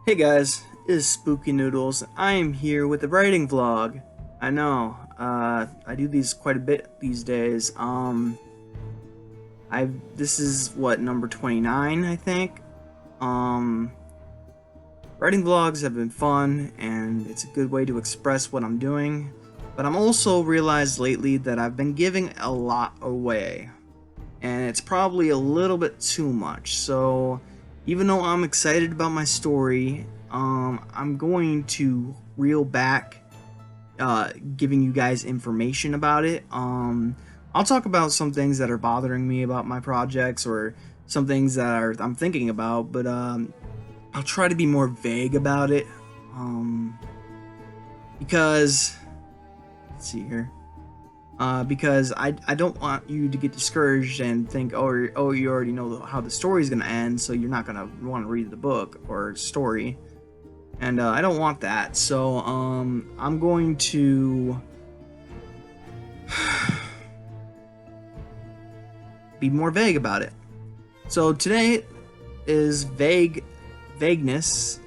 Hey guys, it's Spooky Noodles. I am here with the writing vlog. I know, I do these quite a bit these days. This is what, number 29, I think. Um, Writing vlogs have been fun, and it's a good way to express what I'm doing. But I'm also realized lately that I've been giving a lot away, and it's probably a little bit too much. So even though I'm excited about my story, I'm going to reel back, giving you guys information about it. I'll talk about some things that are bothering me about my projects, or some things that I'm thinking about, but I'll try to be more vague about it, because let's see here. Because I don't want you to get discouraged and think, oh, you already know how the story's gonna end, so you're not gonna want to read the book or story, and I don't want that. So I'm going to be more vague about it. So today is vagueness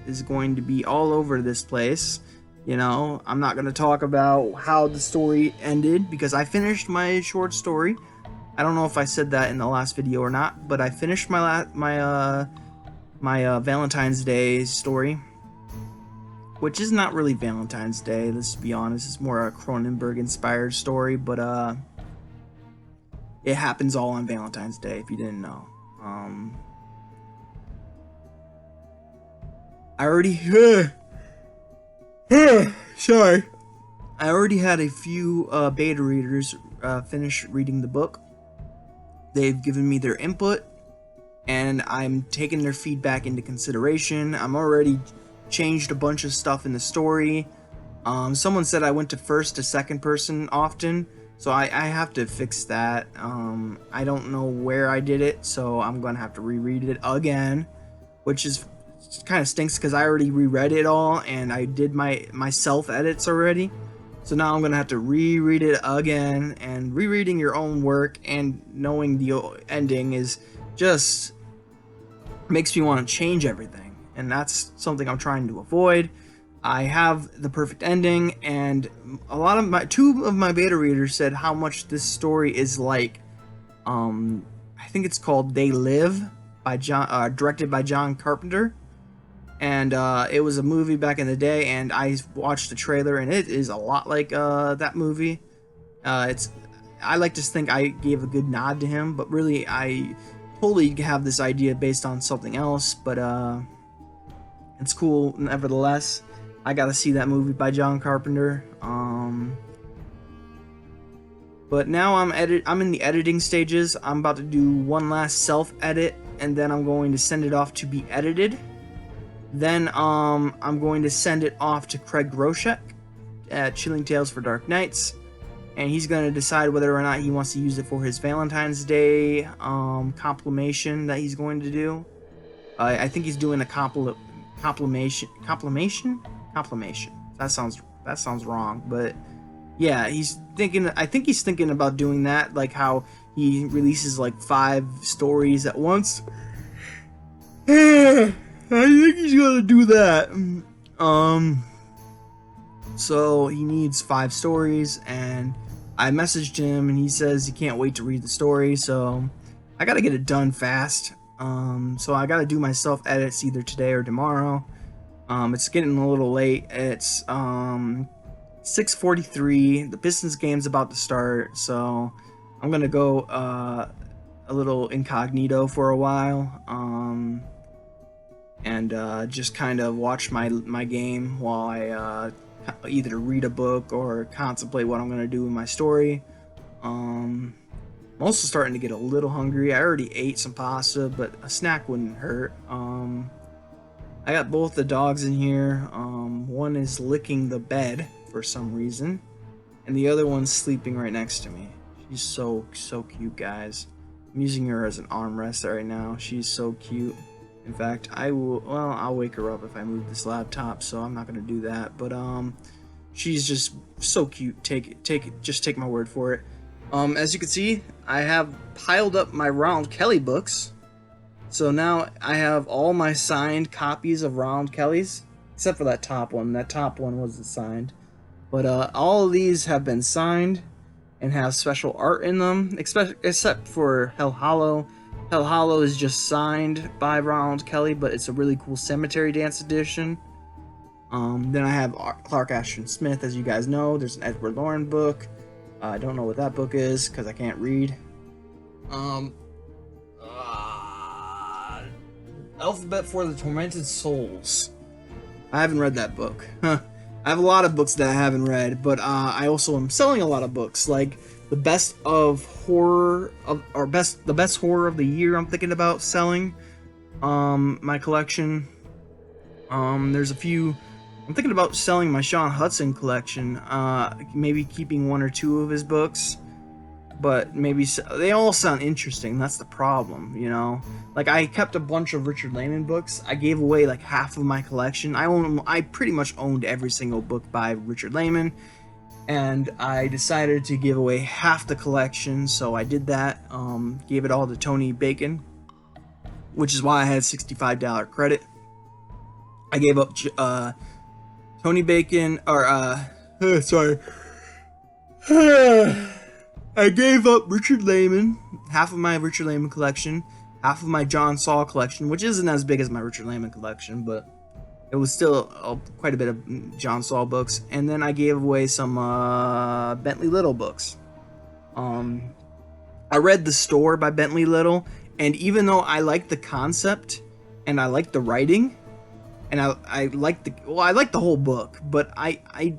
is going to be all over this place. You know, I'm not going to talk about how the story ended because I finished my short story. I don't know if I said that in the last video or not, but I finished my Valentine's Day story, which is not really Valentine's Day. Let's be honest, it's more a Cronenberg inspired story, but it happens all on Valentine's Day if you didn't know. I already sorry. I already had a few beta readers finish reading the book. They've given me their input, and I'm taking their feedback into consideration. I'm already changed a bunch of stuff in the story. Someone said I went to first to second person often, so I have to fix that. I don't know where I did it, so I'm gonna have to reread it again, which is kind of stinks because I already reread it all and I did my self edits already. So now I'm gonna have to reread it again, and rereading your own work and knowing the ending is just makes me want to change everything, and that's something I'm trying to avoid. I have the perfect ending, and two of my beta readers said how much this story is like, I think it's called They Live by directed by John Carpenter. And it was a movie back in the day, and I watched the trailer, and it is a lot like that movie. I like to think I gave a good nod to him, but really I totally have this idea based on something else. But it's cool nevertheless. I gotta see that movie by John Carpenter. But now I'm in the editing stages. I'm about to do one last self edit, and then I'm going to send it off to be edited. Then I'm going to send it off to Craig Groshek at Chilling Tales for Dark Nights, and he's going to decide whether or not he wants to use it for his Valentine's Day compilation that he's going to do. I think he's doing a compilation. That sounds wrong, but yeah, I think he's thinking about doing that, like how he releases like 5 stories at once. I think he's gonna do that. So he needs 5 stories, and I messaged him, and he says he can't wait to read the story. So I gotta get it done fast. So I gotta do my self edits either today or tomorrow. It's getting a little late. It's 6:43. The Pistons game's about to start, so I'm gonna go a little incognito for a while. And just kind of watch my game while I either read a book or contemplate what I'm going to do in my story. I'm also starting to get a little hungry. I already ate some pasta, but a snack wouldn't hurt. I got both the dogs in here. One is licking the bed for some reason, and the other one's sleeping right next to me. She's so cute, guys. I'm using her as an armrest right now. She's so cute. In fact, I'll wake her up if I move this laptop, so I'm not gonna do that. But she's just so cute. Just take my word for it. As you can see, I have piled up my Ronald Kelly books. So now I have all my signed copies of Ronald Kelly's, except for that top one. That top one wasn't signed. But all of these have been signed and have special art in them, except for Hell Hollow. Hell Hollow is just signed by Ronald Kelly, but it's a really cool Cemetery Dance edition. Then I have Clark Ashton Smith, as you guys know. There's an Edward Loren book. I don't know what that book is because I can't read. Alphabet for the Tormented Souls. I haven't read that book. I have a lot of books that I haven't read, but I also am selling a lot of books, like the best of horror the best horror of the year. I'm thinking about selling my collection. There's a few. I'm thinking about selling my Sean Hudson collection. Maybe keeping one or two of his books, but maybe they all sound interesting. That's the problem, you know. Like, I kept a bunch of Richard Lehman books. I gave away like half of my collection. I pretty much owned every single book by Richard Lehman, and I decided to give away half the collection. So I did that. Gave it all to Tony Bacon, which is why I had $65 credit. I gave up Tony Bacon, sorry. I gave up Richard Lehman, half of my Richard Lehman collection, half of my John Saul collection, which isn't as big as my Richard Lehman collection, but it was still quite a bit of John Saul books. And then I gave away some Bentley Little books. I read The Store by Bentley Little, and even though I liked the concept and I liked the writing, and I liked the whole book, but I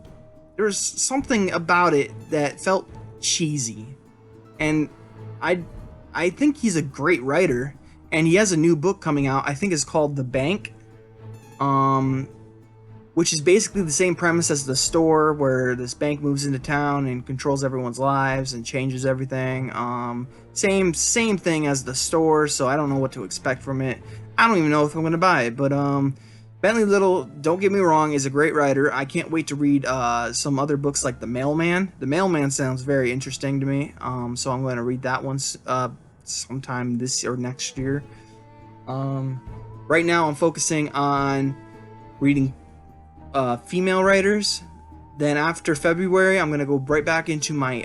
there's something about it that felt cheesy. And I think he's a great writer, and he has a new book coming out. I think it's called The Bank, which is basically the same premise as The Store, where this bank moves into town and controls everyone's lives and changes everything. Same thing as The Store, so I don't know what to expect from it. I don't even know if I'm gonna buy it, but Bentley Little, don't get me wrong, is a great writer. I can't wait to read some other books like The Mailman. The Mailman sounds very interesting to me, so I'm going to read that one sometime this or next year. Right now I'm focusing on reading female writers. Then after February, I'm going to go right back into my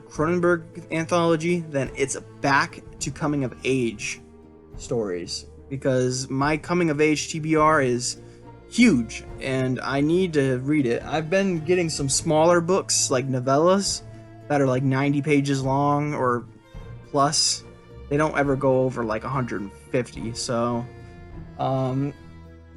Cronenberg anthology. Then it's back to coming of age stories, because my coming of age TBR is huge and I need to read it. I've been getting some smaller books, like novellas, that are like 90 pages long or plus. They don't ever go over like 150. So I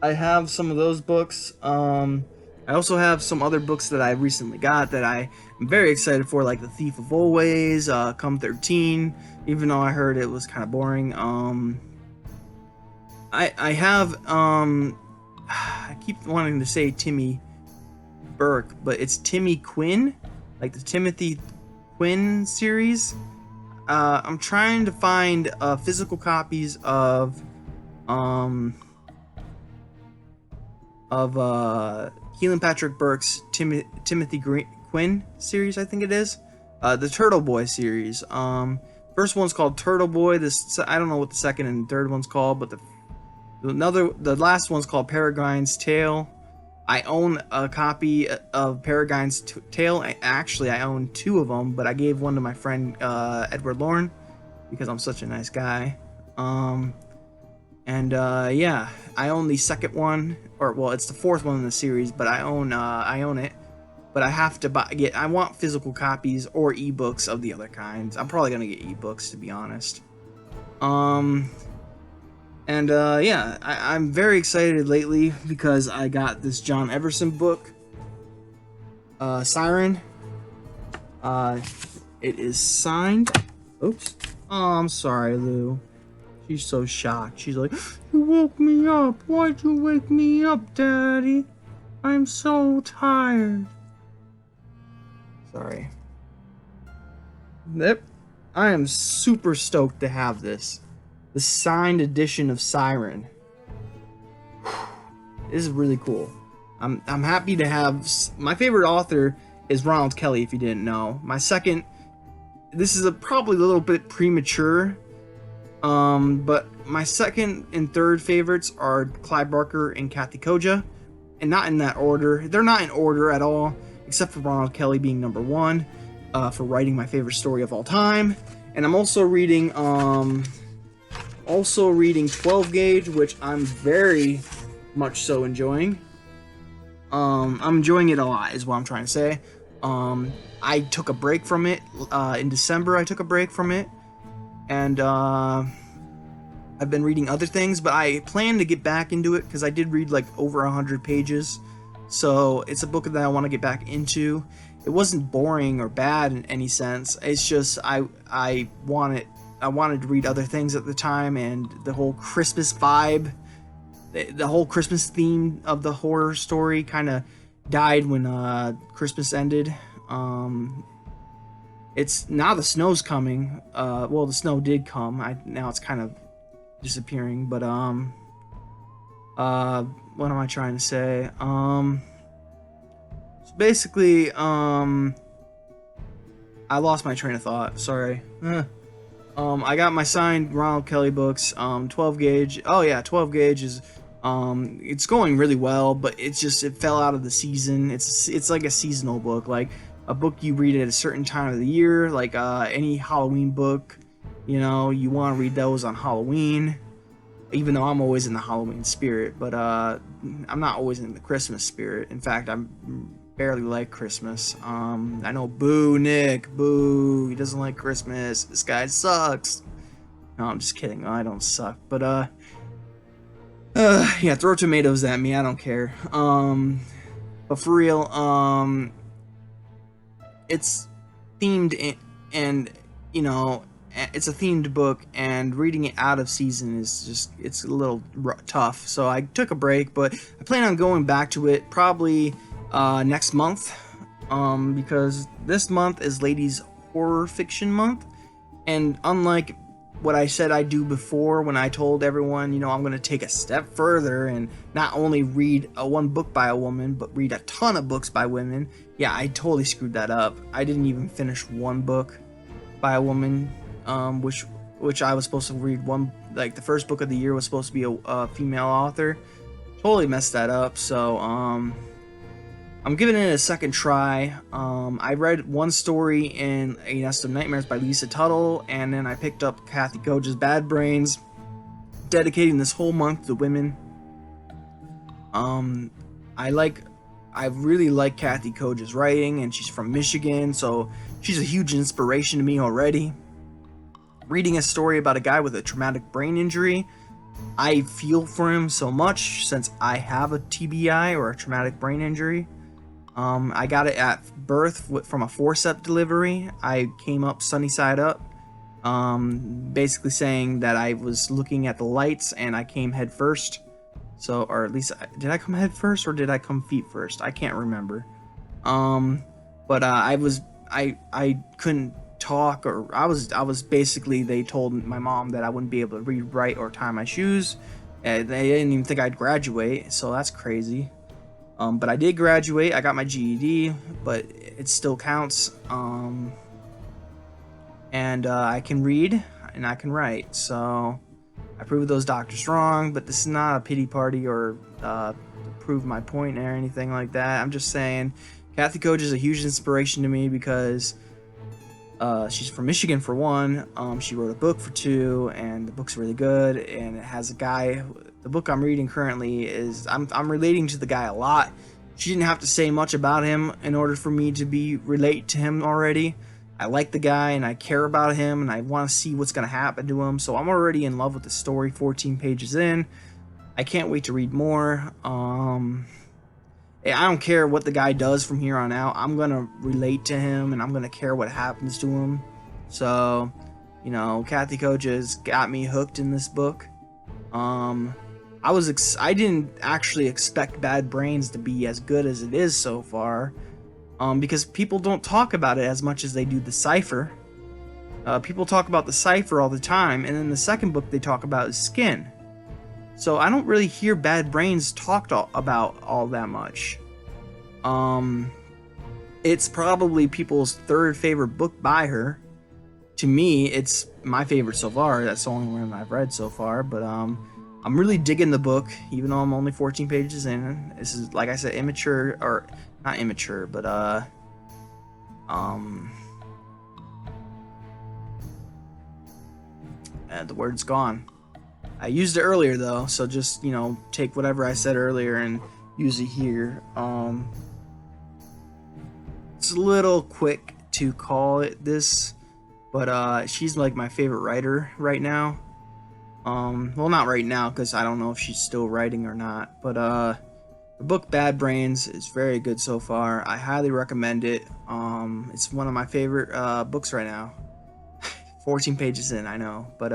have some of those books. I also have some other books that I recently got that I am very excited for, like The Thief of Always, Come 13, even though I heard it was kind of boring. I have, I keep wanting to say Timmy Burke, but it's Timmy Quinn, like the Timothy Quinn series. I'm trying to find physical copies of Keelan Patrick Burke's Timothy Quinn series, I think it is. The Turtle Boy series. First one's called Turtle Boy. I don't know what the second and third one's called, but the last one's called Peregrine's Tale. I own a copy of Peregrine's Tale. Actually, I own two of them, but I gave one to my friend Edward Loren because I'm such a nice guy. Yeah, I own the second one, it's the fourth one in the series, but I own it. But I have to I want physical copies or ebooks of the other kinds. I'm probably gonna get ebooks, to be honest. I'm very excited lately because I got this John Everson book, Siren. It is signed. Oops. Oh, I'm sorry, Lou. She's so shocked. She's like, "You woke me up. Why'd you wake me up, Daddy? I'm so tired." Sorry. Yep. I am super stoked to have this. The signed edition of Siren. This is really cool. I'm happy to have. My favorite author is Ronald Kelly, if you didn't know. My second, this is probably a little bit premature, But my second and third favorites are Clive Barker and Kathy Koja, and not in that order. They're not in order at all, except for Ronald Kelly being number one for writing my favorite story of all time. And I'm also reading 12 Gauge, which I'm very much so enjoying. I'm enjoying it a lot, is what I'm trying to say. I took a break from it in December. I took a break from it, and I've been reading other things, but I plan to get back into it because I did read like over 100 pages. So it's a book that I want to get back into. It wasn't boring or bad in any sense. It's just I wanted to read other things at the time, and the whole Christmas vibe, the whole Christmas theme of the horror story kind of died when Christmas ended. It's now the snow's coming. Well, the snow did come. Now it's kind of disappearing, but what am I trying to say? So basically, I lost my train of thought. Sorry. I got my signed Ronald Kelly books. 12 Gauge. Oh yeah, 12 Gauge is it's going really well, but it fell out of the season. It's like a seasonal book, like a book you read at a certain time of the year, like any Halloween book. You know, you want to read those on Halloween, even though I'm always in the Halloween spirit, but I'm not always in the Christmas spirit. In fact, I barely like Christmas. I know, boo, Nick, boo, he doesn't like Christmas. This guy sucks. No, I'm just kidding. I don't suck, but yeah, throw tomatoes at me. I don't care. But for real, it's themed and you know, it's a themed book, and reading it out of season is it's a little tough. So I took a break, but I plan on going back to it probably next month, because this month is Ladies Horror Fiction Month, and unlike what I said I'd do before when I told everyone, you know, I'm going to take a step further and not only read one book by a woman, but read a ton of books by women. Yeah, I totally screwed that up. I didn't even finish one book by a woman, which I was supposed to read one, like the first book of the year was supposed to be a female author. Totally messed that up, so I'm giving it a second try. I read one story in A Nest of Nightmares by Lisa Tuttle, and then I picked up Kathy Koja's Bad Brains, dedicating this whole month to women. I really like Kathy Koja's writing, and she's from Michigan, so she's a huge inspiration to me already. Reading a story about a guy with a traumatic brain injury, I feel for him so much since I have a TBI, or a traumatic brain injury. I got it at birth from a forceps delivery. I came up sunny side up, basically saying that I was looking at the lights and I came head first. So, or at least, did I come head first or did I come feet first? I can't remember. But I couldn't talk, or I was basically, they told my mom that I wouldn't be able to read, write, or tie my shoes. They didn't even think I'd graduate, so that's crazy. But I did graduate. I got my GED, but it still counts. And I can read and I can write, so I proved those doctors wrong. But this is not a pity party or to prove my point or anything like that. I'm just saying, Kathy Koja is a huge inspiration to me because she's from Michigan for one. She wrote a book for two, and the book's really good. And it has a guy. The book I'm reading currently is I'm relating to the guy a lot. She didn't have to say much about him in order for me to relate to him already. I like the guy and I care about him and I want to see what's going to happen to him. So I'm already in love with the story 14 pages in. I can't wait to read more. I don't care what the guy does from here on out. I'm going to relate to him and I'm going to care what happens to him. So, you know, Kathy Koja's got me hooked in this book. I didn't actually expect Bad Brains to be as good as it is so far, because people don't talk about it as much as they do The Cipher. People talk about The Cipher all the time, and then the second book they talk about is Skin. So I don't really hear Bad Brains talked about all that much. It's probably people's third favorite book by her. to me, it's my favorite so far. That's the only one I've read so far. But I'm really digging the book, even though I'm only 14 pages in. This is, like I said, immature, or not immature, but the word's gone. I used it earlier though, so just, you know, take whatever I said earlier and use it here. It's a little quick to call it this, but she's like my favorite writer right now. Well, not right now, because I don't know if she's still writing or not, but the book Bad Brains is very good so far. I highly recommend it. It's one of my favorite books right now. 14 pages in, I know, but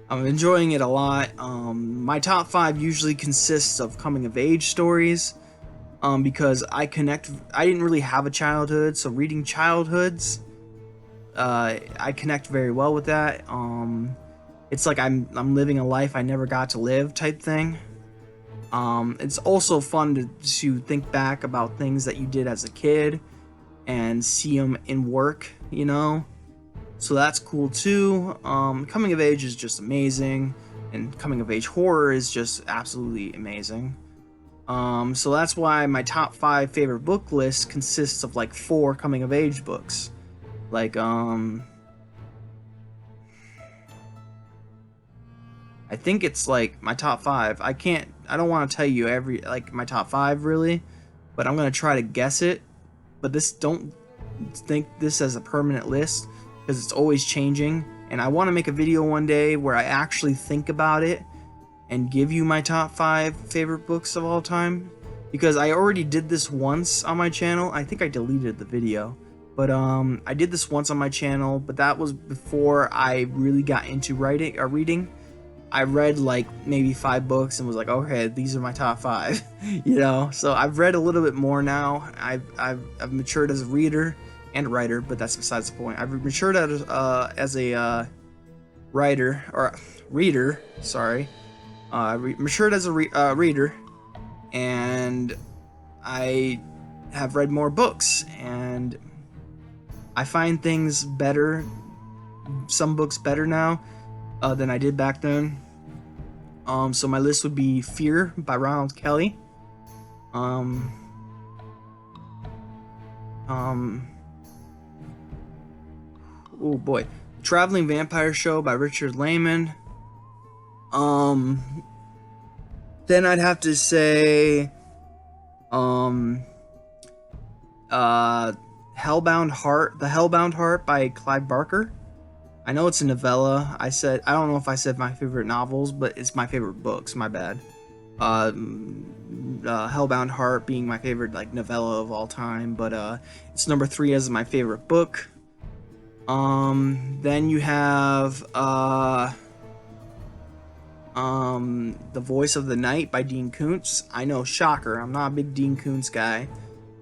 I'm enjoying it a lot. My top 5 usually consists of coming of age stories, because I didn't really have a childhood, so reading childhoods, I connect very well with that. It's like I'm living a life I never got to live type thing. It's also fun to think back about things that you did as a kid and see them in work, you know? So that's cool too. Coming of age is just amazing, and coming of age horror is just absolutely amazing. So that's why my top 5 favorite book list consists of like 4 coming of age books. Like, I think it's like my top 5. I don't want to tell you my top 5 really, but I'm going to try to guess it. But don't think this as a permanent list, because it's always changing. And I want to make a video one day where I actually think about it and give you my top 5 favorite books of all time, because I already did this once on my channel. I think I deleted the video, but I did this once on my channel, but that was before I really got into reading. I read like maybe 5 books and was like, okay, these are my top 5. You know, so I've read a little bit more now. I've matured as a reader and writer, but that's besides the point. I've matured as a writer, or reader, sorry. Matured as a reader, and I have read more books, and I find things better, some books better now than I did back then. So my list would be Fear by Ronald Kelly. Oh boy, Traveling Vampire Show by Richard Lehman. Then I'd have to say, Hellbound Heart, The Hellbound Heart by Clive Barker. I know it's a novella. I don't know if I said my favorite novels, but it's my favorite books, my bad. Hellbound Heart being my favorite like novella of all time, but it's number 3 as my favorite book. Then you have The Voice of the Night by Dean Koontz. I know, shocker, I'm not a big Dean Koontz guy.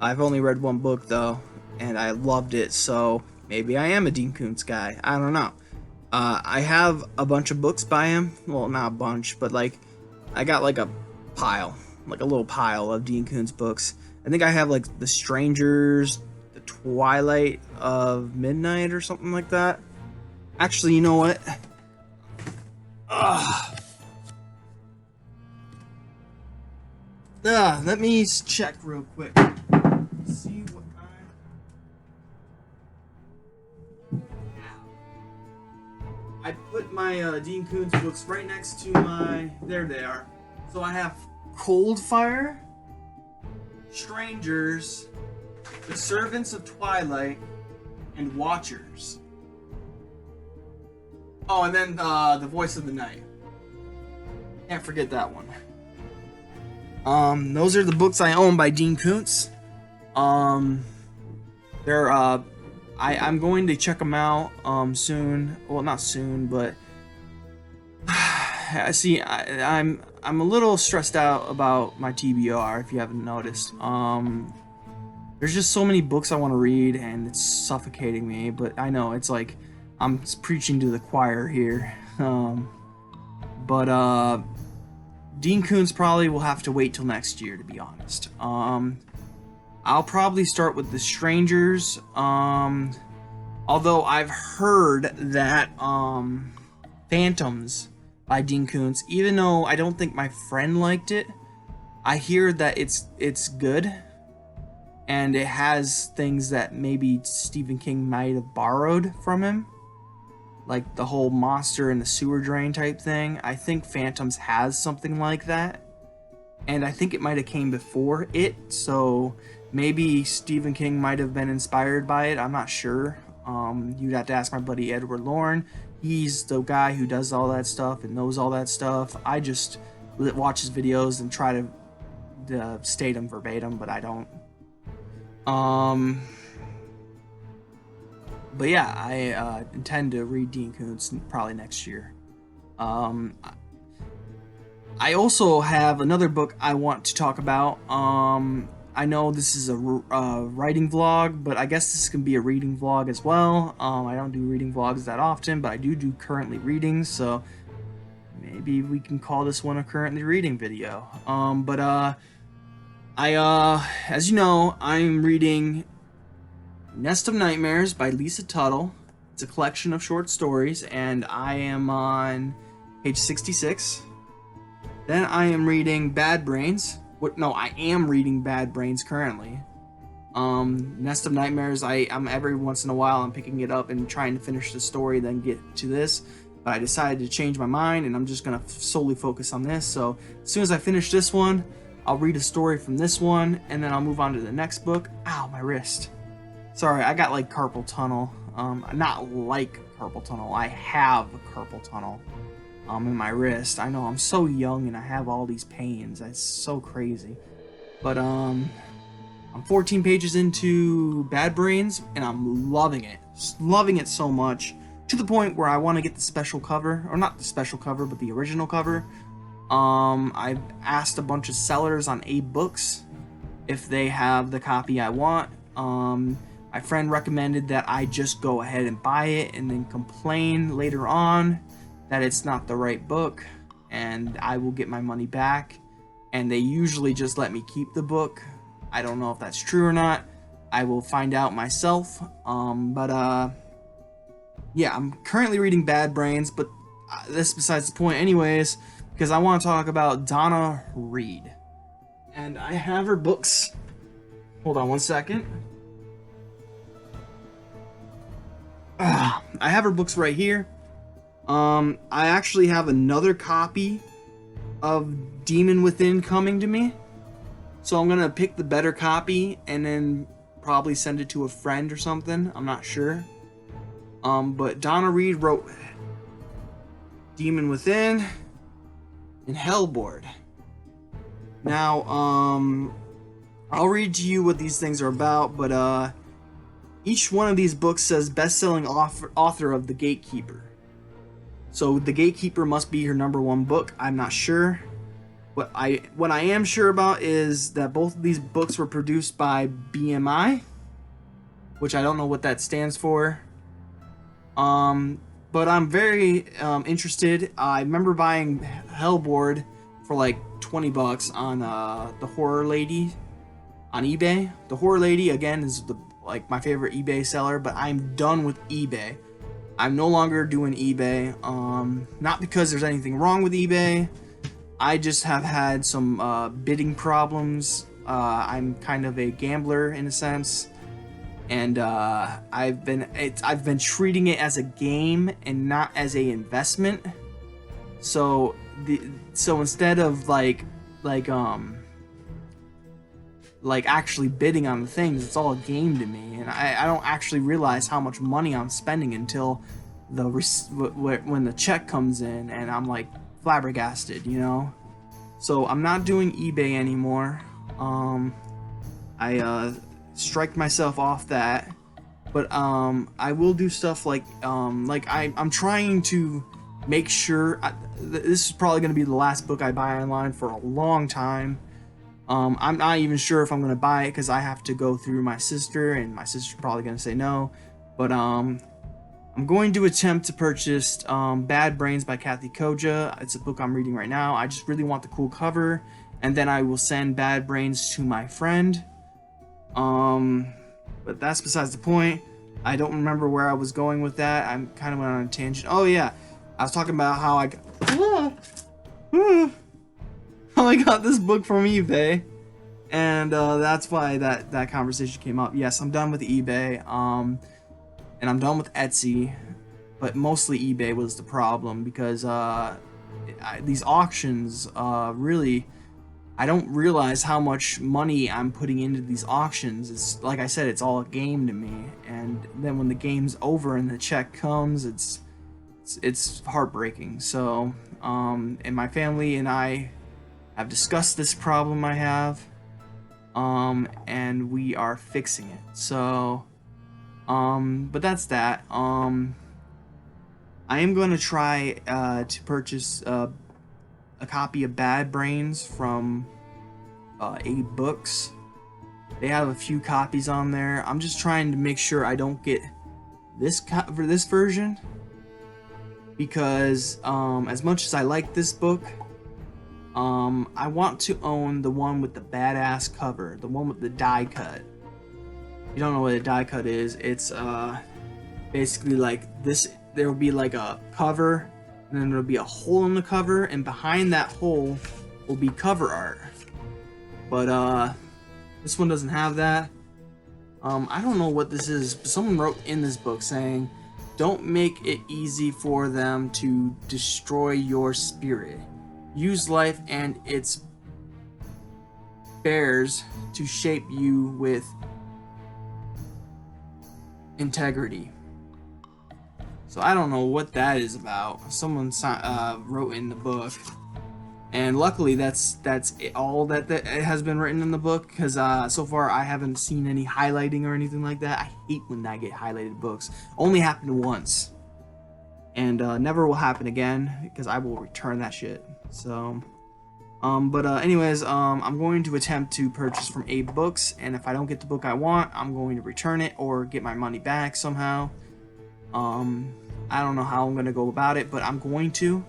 I've only read 1 book though, and I loved it, so maybe I am a Dean Koontz guy. I don't know. I have a bunch of books by him. Well, not a bunch, but like I got like a pile, like a little pile of Dean Koontz books. I think I have like The Strangers, The Twilight of Midnight, or something like that. Actually, you know what? Let me check real quick. See what I put my Dean Koontz books right next to my... There they are. So I have Coldfire, Strangers, The Servants of Twilight, and Watchers. Oh, and then The Voice of the Night. Can't forget that one. Those are the books I own by Dean Koontz. They're I'm going to check them out soon. Well, not soon, but see, I'm a little stressed out about my TBR, if you haven't noticed. There's just so many books I want to read, and it's suffocating me. But I know it's like I'm preaching to the choir here. But Dean Koontz probably will have to wait till next year, to be honest. I'll probably start with The Strangers. Although I've heard that Phantoms by Dean Koontz, even though I don't think my friend liked it, I hear that it's good, and it has things that maybe Stephen King might have borrowed from him, like the whole monster in the sewer drain type thing. I think Phantoms has something like that, and I think it might have came before it, so maybe Stephen King might have been inspired by it. I'm not sure. You'd have to ask my buddy Edward Lorne. He's the guy who does all that stuff and knows all that stuff. I just watch his videos and try to state them verbatim, but I don't. But yeah, I intend to read Dean Koontz probably next year. I also have another book I want to talk about. I know this is a writing vlog, but I guess this can be a reading vlog as well. I don't do reading vlogs that often, but I do currently readings, so maybe we can call this one a currently reading video. As you know, I'm reading Nest of Nightmares by Lisa Tuttle. It's a collection of short stories, and I am on page 66. Then I am reading Bad Brains. I am reading Bad Brains currently. Nest of Nightmares, I'm every once in a while I'm picking it up and trying to finish the story, then get to this. But I decided to change my mind, and I'm just gonna solely focus on this. So as soon as I finish this one, I'll read a story from this one, and then I'll move on to the next book. Ow, my wrist. Sorry, I got like carpal tunnel. Not like carpal tunnel. I have carpal tunnel. In my wrist. I know I'm so young and I have all these pains. It's so crazy. But I'm 14 pages into Bad Brains, and I'm loving it. Loving it so much, to the point where I want to get the special cover, or not the special cover, but the original cover. I've asked a bunch of sellers on AbeBooks if they have the copy I want. My friend recommended that I just go ahead and buy it and then complain later on that it's not the right book, and I will get my money back, and they usually just let me keep the book. I don't know if that's true or not. I will find out myself. Yeah, I'm currently reading Bad Brains, but this is besides the point anyways, because I want to talk about Donna Reed. And I have her books. Hold on one second. I have her books right here. I actually have another copy of Demon Within coming to me, so I'm gonna pick the better copy and then probably send it to a friend or something. I'm not sure. But Donna Reed wrote Demon Within and Hellboard. Now, I'll read to you what these things are about, but each one of these books says best-selling author of The Gatekeeper. So The Gatekeeper must be her #1 book. I'm not sure. What I am sure about is that both of these books were produced by BMI, which I don't know what that stands for. But I'm very interested. I remember buying Hellboard for like $20 on the Horror Lady on eBay. The Horror Lady again is like my favorite eBay seller, but I'm done with eBay. I'm no longer doing eBay, not because there's anything wrong with eBay. I just have had some bidding problems. I'm kind of a gambler in a sense, and I've been treating it as a game and not as a investment. So instead of like actually bidding on the things, it's all a game to me, and I don't actually realize how much money I'm spending until when the check comes in, and I'm like flabbergasted, you know. So I'm not doing eBay anymore. I striked myself off that, but I will do stuff like I'm trying to make sure this is probably going to be the last book I buy online for a long time. I'm not even sure if I'm going to buy it because I have to go through my sister, and my sister's probably going to say no. But I'm going to attempt to purchase Bad Brains by Kathy Koja. It's a book I'm reading right now. I just really want the cool cover, and then I will send Bad Brains to my friend. But that's besides the point. I don't remember where I was going with that. I'm kind of went on a tangent. Oh yeah, I was talking about how I got, how I got this book from eBay, and that's why that conversation came up. Yes, I'm done with eBay. And I'm done with Etsy, but mostly eBay was the problem because these auctions really, I don't realize how much money I'm putting into these auctions. It's like I said, it's all a game to me, and then when the game's over and the check comes, it's heartbreaking. So, and my family and I have discussed this problem I have, and we are fixing it. So. But that's that. I am going to try to purchase a copy of Bad Brains from Abe Books. They have a few copies on there. I'm just trying to make sure I don't get for this version, because as much as I like this book, I want to own the one with the badass cover, the one with the die cut. You don't know what a die cut is, it's basically like this. There will be like a cover, and then there'll be a hole in the cover, and behind that hole will be cover art. But this one doesn't have that. I don't know what this is, but someone wrote in this book saying, don't make it easy for them to destroy your spirit. Use life and its bears to shape you with integrity. So I don't know what that is about. Someone wrote in the book, and luckily that's all that it has been written in the book, because so far I haven't seen any highlighting or anything like that. I hate when I get highlighted books. Only happened once, and never will happen again, because I will return that shit. So anyways, I'm going to attempt to purchase from Abe Books, and if I don't get the book I want, I'm going to return it or get my money back somehow. I don't know how I'm going to go about it, but I'm going to.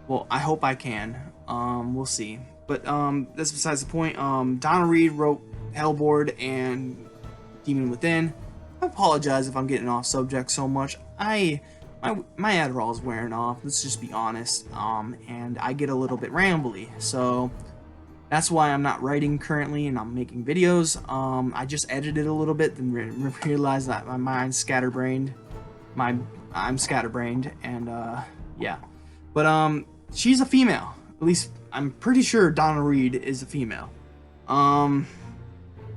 Well, I hope I can. We'll see. But that's besides the point. Donna Reed wrote Hellboard and Demon Within. I apologize if I'm getting off subject so much. My Adderall is wearing off, let's just be honest, and I get a little bit rambly, so that's why I'm not writing currently and I'm making videos. I just edited a little bit, then realized that my mind's scatterbrained. I'm scatterbrained, and yeah. But she's a female. At least I'm pretty sure Donna Reed is a female.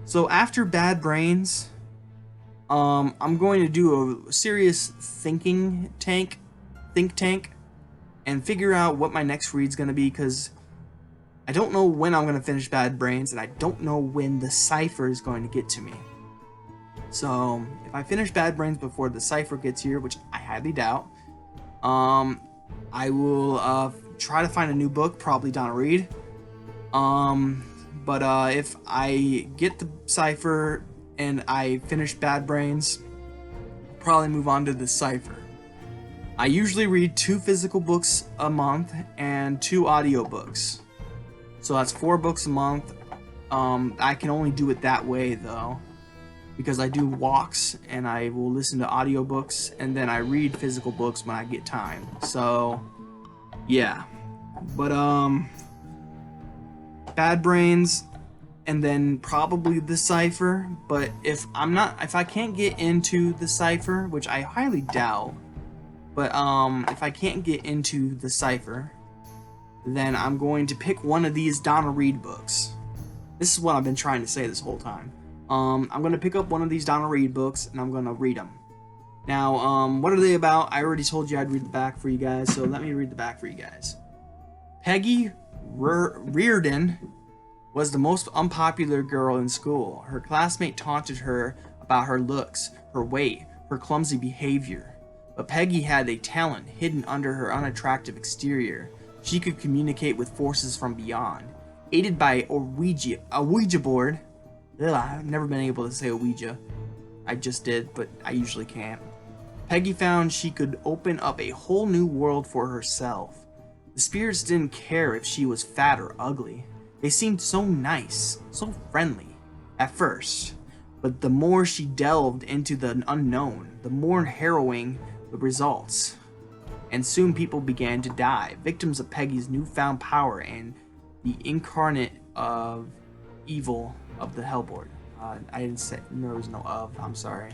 So after Bad Brains, I'm going to do a serious think tank, and figure out what my next read's going to be, because I don't know when I'm going to finish Bad Brains, and I don't know when the cipher is going to get to me. So if I finish Bad Brains before the cipher gets here, which I highly doubt, I will try to find a new book, probably Donna Reed. But if I get the cipher and I finish Bad Brains, I'll probably move on to the cipher. I usually read 2 physical books a month and 2 audiobooks. So that's 4 books a month. I can only do it that way though, because I do walks and I will listen to audiobooks, and then I read physical books when I get time. So yeah. But Bad Brains, and then probably the cipher. But if I can't get into the cipher, which I highly doubt, but if I can't get into the cipher, then I'm going to pick one of these Donna Reed books. This is what I've been trying to say this whole time. I'm going to pick up one of these Donna Reed books, and I'm going to read them. Now, what are they about? I already told you I'd read the back for you guys, so let me read the back for you guys. Peggy Reardon was the most unpopular girl in school. Her classmate taunted her about her looks, her weight, her clumsy behavior. But Peggy had a talent hidden under her unattractive exterior. She could communicate with forces from beyond. Aided by a Ouija board. Ugh, I've never been able to say Ouija. I just did, but I usually can't. Peggy found she could open up a whole new world for herself. The spirits didn't care if she was fat or ugly. They seemed so nice, so friendly, at first. But the more she delved into the unknown, the more harrowing the results. And soon people began to die, victims of Peggy's newfound power and the incarnate of evil of the Hellboard. I didn't say, there was no of, I'm sorry.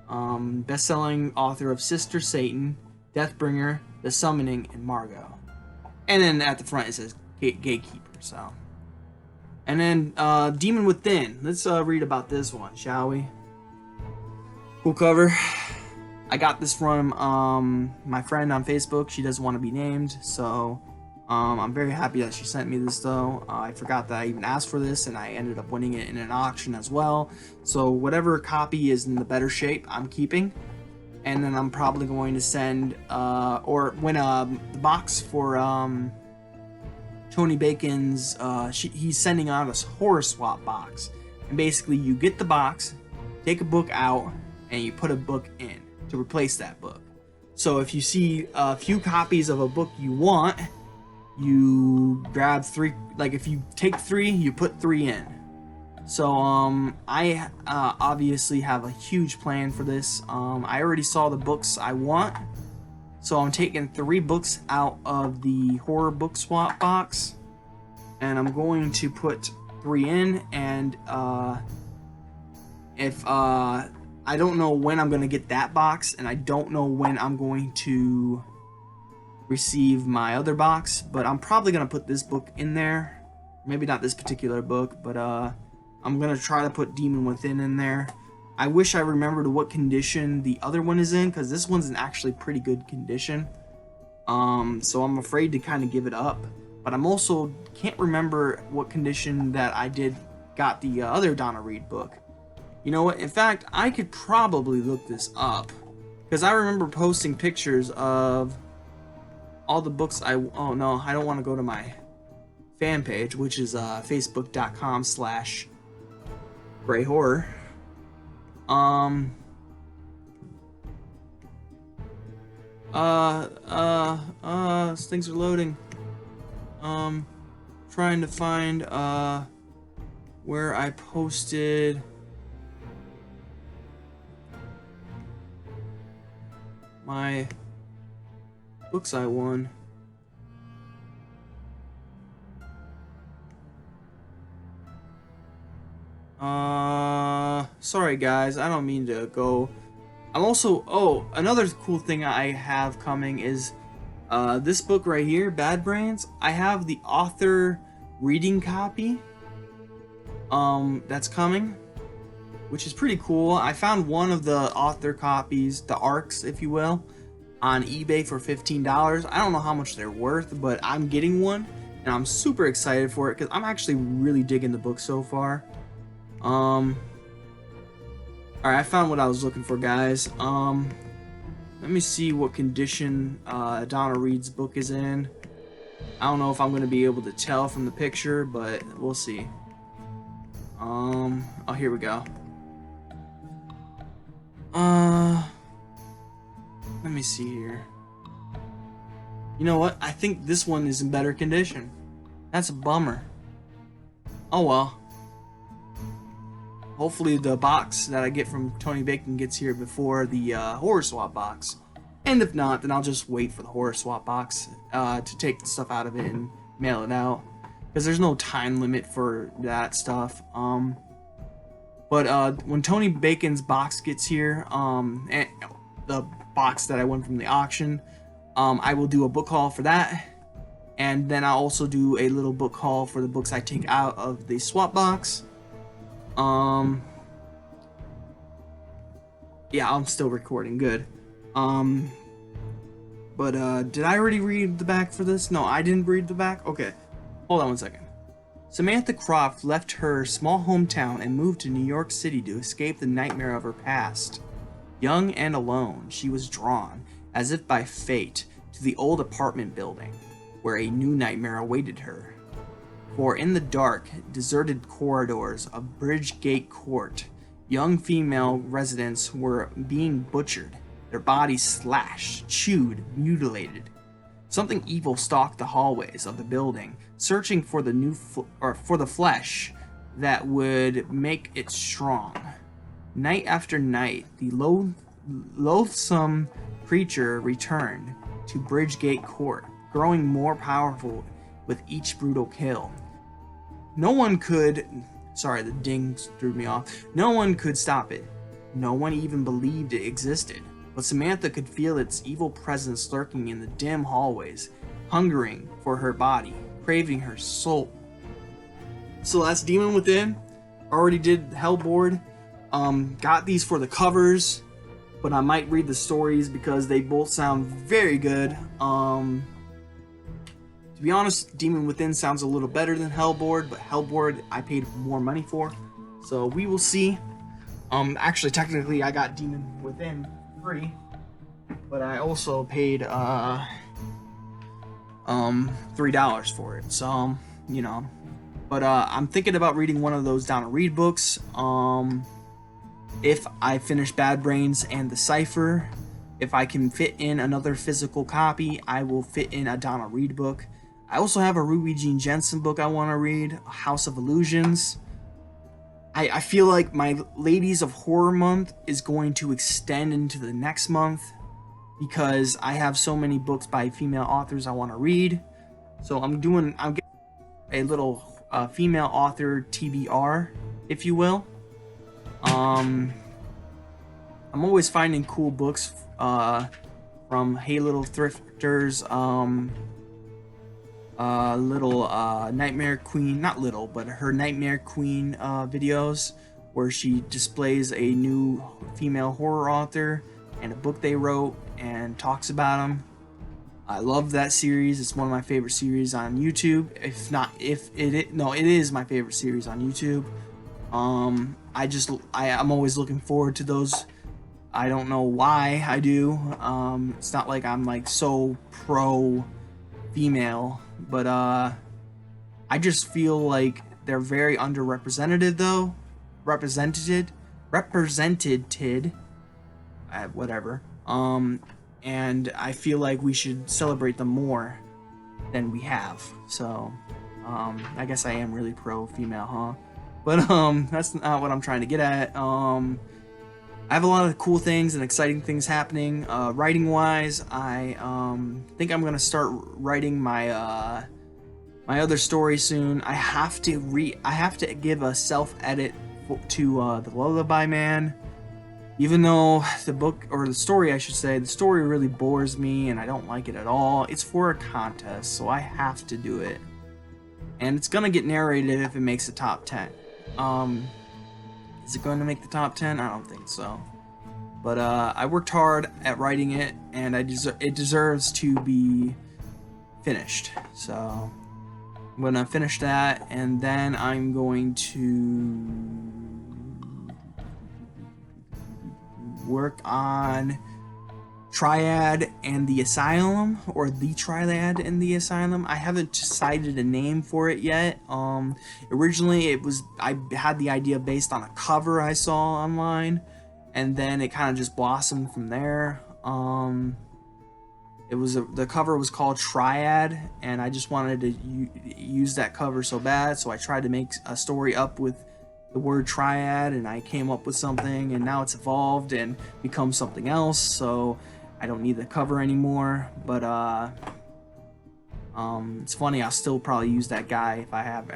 Best-selling author of Sister Satan, Deathbringer, The Summoning, and Margot. And then at the front it says Gatekeeper, so. And then Demon Within. Let's read about this one, shall we? Cool cover. I got this from my friend on Facebook. She doesn't want to be named, so I'm very happy that she sent me this, though. I forgot that I even asked for this, and I ended up winning it in an auction as well. So whatever copy is in the better shape, I'm keeping. And then I'm probably going to send, or win the box for Tony Bacon's, he's sending out a horror swap box. And basically you get the box, take a book out, and you put a book in to replace that book. So if you see a few copies of a book you want, you grab 3, like if you take 3, you put 3 in. So I obviously have a huge plan for this. I already saw the books I want, so I'm taking 3 books out of the horror book swap box, and I'm going to put 3 in. And if I don't know when I'm gonna get that box, and I don't know when I'm going to receive my other box, but I'm probably gonna put this book in there. Maybe not this particular book, but I'm gonna try to put Demon Within in there. I wish I remembered what condition the other one is in, because this one's in actually pretty good condition. So I'm afraid to kind of give it up. But I'm also can't remember what condition that I got the other Donna Reed book. You know what? In fact, I could probably look this up, because I remember posting pictures of all the books oh no, I don't want to go to my fan page, which is facebook.com/Grey Horror. Things are loading. Trying to find where I posted my books I won. Sorry guys, I don't mean to go. I'm also, another cool thing I have coming is this book right here, Bad Brains. I have the author reading copy that's coming, which is pretty cool. I found one of the author copies, the ARCs if you will, on eBay for $15. I don't know how much they're worth, but I'm getting one and I'm super excited for it because I'm actually really digging the book so far. Alright, I found what I was looking for, guys. Let me see what condition Donna Reed's book is in. I don't know if I'm going to be able to tell from the picture, but we'll see. Oh, here we go. Let me see here. You know what? I think this one is in better condition. That's a bummer. Oh well. Hopefully the box that I get from Tony Bacon gets here before the horror swap box. And if not, then I'll just wait for the horror swap box to take the stuff out of it and mail it out. Because there's no time limit for that stuff. But when Tony Bacon's box gets here, and the box that I won from the auction, I will do a book haul for that. And then I'll also do a little book haul for the books I take out of the swap box. Yeah, I'm still recording, good. But did I already read the back for this? No, I didn't read the back? Okay, hold on one second. Samantha Croft left her small hometown and moved to New York City to escape the nightmare of her past. Young and alone, she was drawn, as if by fate, to the old apartment building, where a new nightmare awaited her. For in the dark, deserted corridors of Bridgegate Court, young female residents were being butchered, their bodies slashed, chewed, mutilated. Something evil stalked the hallways of the building, searching for the for the flesh that would make it strong. Night after night, the loathsome creature returned to Bridgegate Court, growing more powerful with each brutal kill. No one could... Sorry, the ding threw me off. No one could stop it. No one even believed it existed. But Samantha could feel its evil presence lurking in the dim hallways, hungering for her body, craving her soul. So that's Demon Within. Already did Hellboard. Got these for the covers, but I might read the stories because they both sound very good. To be honest, Demon Within sounds a little better than Hellboard, but Hellboard I paid more money for, so we will see. Actually, technically, I got Demon Within free, but I also paid $3 for it. So you know, but I'm thinking about reading one of those Down to Read books. If I finish Bad Brains and The Cipher, if I can fit in another physical copy, I will fit in a Donna Reed book. I also have a Ruby Jean Jensen book I want to read, House of Illusions. I feel like my Ladies of Horror month is going to extend into the next month because I have so many books by female authors I want to read. So I'm getting a little female author TBR, if you will. I'm always finding cool books from Hey Little Thrifters, little Nightmare Queen, not little, but her Nightmare Queen videos where she displays a new female horror author and a book they wrote and talks about them. I love that series. It's one of my favorite series on YouTube. It is my favorite series on YouTube. I'm always looking forward to those. I don't know why I do. It's not like I'm like so pro female, but I just feel like they're very underrepresented though. Represented, whatever. And I feel like we should celebrate them more than we have. So, I guess I am really pro female, huh? But that's not what I'm trying to get at. I have a lot of cool things and exciting things happening. Writing wise, I think I'm gonna start writing my my other story soon. I have to give a self edit to the Lullaby Man. Even though the book, or the story I should say, the story really bores me and I don't like it at all. It's for a contest, so I have to do it. And it's gonna get narrated if it makes the top 10. Is it going to make the top 10? I don't think so. But I worked hard at writing it, and it deserves to be finished. So I'm going to finish that, and then I'm going to work on Triad and the Asylum, or the Triad and the Asylum. I haven't decided a name for it yet. Originally I had the idea based on a cover I saw online, and then it kind of just blossomed from there. The cover was called Triad, and I just wanted to use that cover so bad, so I tried to make a story up with the word triad, and I came up with something, and now it's evolved and become something else. So I don't need the cover anymore, but it's funny, I'll still probably use that guy if I have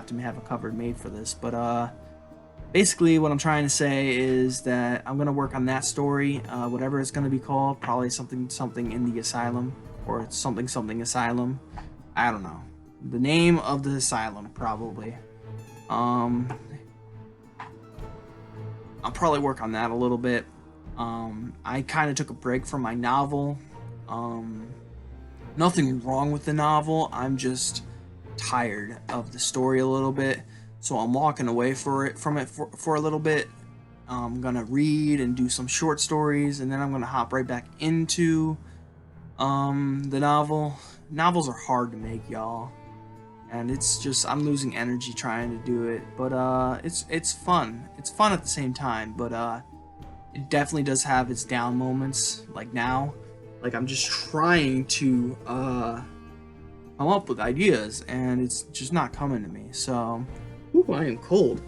to have a cover made for this. But basically what I'm trying to say is that I'm gonna work on that story, whatever it's gonna be called, probably something in the asylum, or something asylum. I don't know the name of the asylum, probably. I'll probably work on that a little bit. I kind of took a break from my novel. Nothing wrong with the novel. I'm just tired of the story a little bit, so I'm walking away from it for a little bit. I'm gonna read and do some short stories, and then I'm gonna hop right back into the novel. Novels are hard to make, y'all, and it's just I'm losing energy trying to do it. But it's fun. It's fun at the same time, but it definitely does have its down moments, like now. Like, I'm just trying to come up with ideas, and it's just not coming to me. So Ooh, I am cold.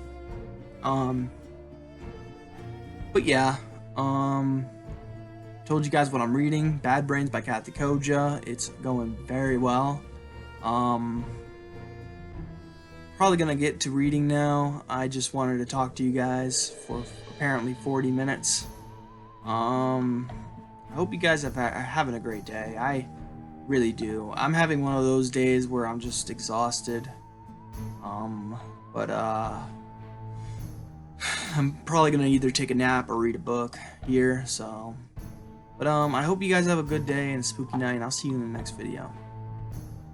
But yeah, told you guys what I'm reading. Bad Brains by Kathy Koja. It's going very well. Probably gonna get to reading now. I just wanted to talk to you guys for apparently 40 minutes. I hope you guys are having a great day. I really do. I'm having one of those days where I'm just exhausted. But I'm probably gonna either take a nap or read a book here, so. But I hope you guys have a good day and a spooky night, and I'll see you in the next video.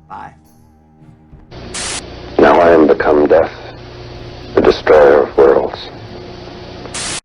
Bye. Now I am become death, the destroyer of worlds.